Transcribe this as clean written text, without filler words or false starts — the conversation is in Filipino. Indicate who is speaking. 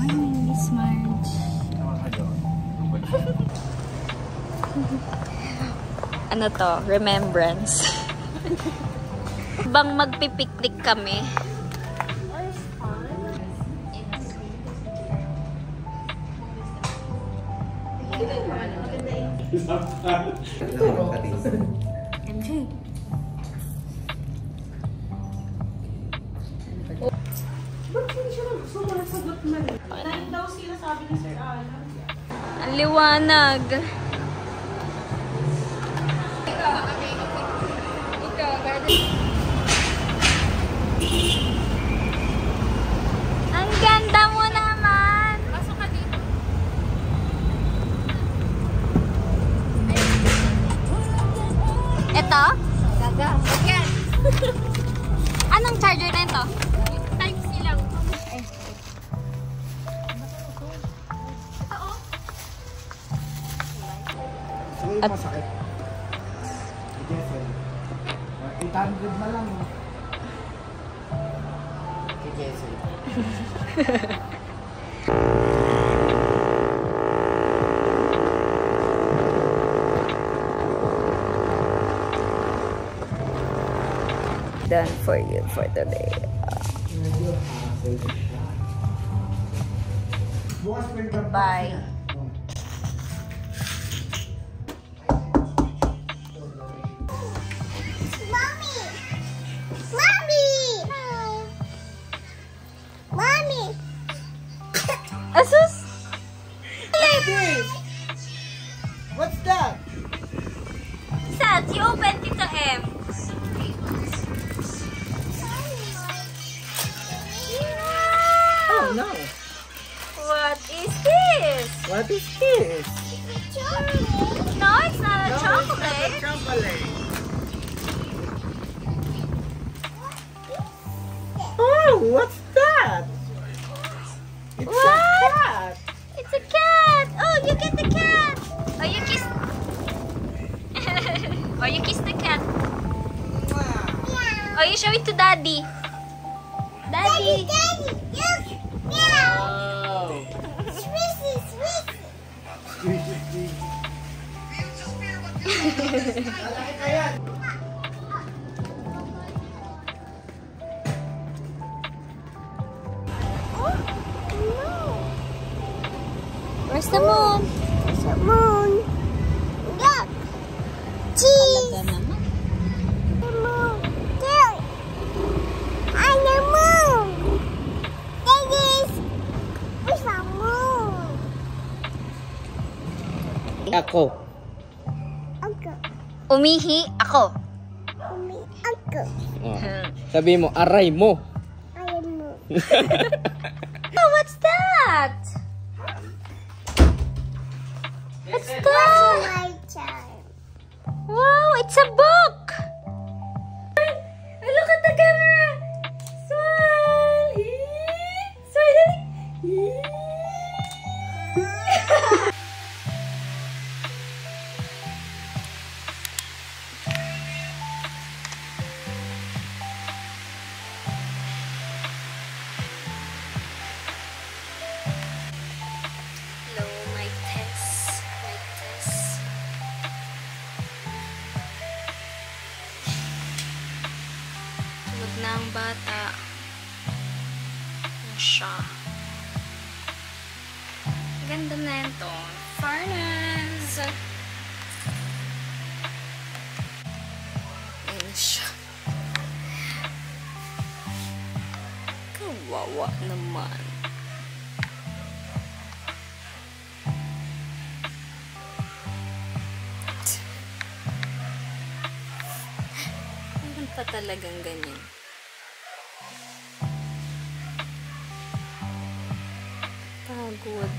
Speaker 1: morning, Miss Marge. Ano to? Remembrance. Bang magpipiknik kami. MJ.
Speaker 2: Ba't hindi siya sumasagot na rin? Dahil daw sila sabi ni Sir Alan.
Speaker 1: Ang liwanag. Ang ganda mo naman.
Speaker 2: Pasok ka dito.
Speaker 1: Ito?
Speaker 2: Gaga. Yan.
Speaker 1: Anong charger na ito?
Speaker 2: Type C lang.
Speaker 3: Siguro yung masakit. Jeffrey. 800 na lang. Kay Jeffrey.
Speaker 1: Done for you for today. Bye. Asus!
Speaker 3: What's that?
Speaker 1: Sad, you opened it to M.
Speaker 3: Oh no.
Speaker 1: What is this?
Speaker 3: What is this?
Speaker 1: No, it's not a chocolate.
Speaker 3: Chocolate. Oh, what's that? It's
Speaker 1: What?
Speaker 3: a cat.
Speaker 1: It's a cat. Oh, you get the cat. Oh, you kiss. Oh, you kiss the cat. Oh, you show it to Daddy. Daddy.
Speaker 3: Wow. Lalaki ka yan.
Speaker 1: Where's the moon?
Speaker 4: Look! Cheese!
Speaker 1: Talaga naman.
Speaker 4: The moon! Look! I'm the moon! That is... Where's the moon?
Speaker 3: Ako.
Speaker 4: Uncle.
Speaker 1: Umihi ako.
Speaker 4: Uncle.
Speaker 3: Oh. Sabi mo, aray mo.
Speaker 4: I am moon.
Speaker 1: Oh, what's that? What's that?
Speaker 4: My child.
Speaker 1: Wow, it's a book. Look at the camera. Smile. Smile. Hello, my Tess. My Tess. Tulog na ang bata. Ano siya? Ganda na ito. Fairness. Ayan siya. Kawawa naman. Meron pa talagang ganyan. Pagod.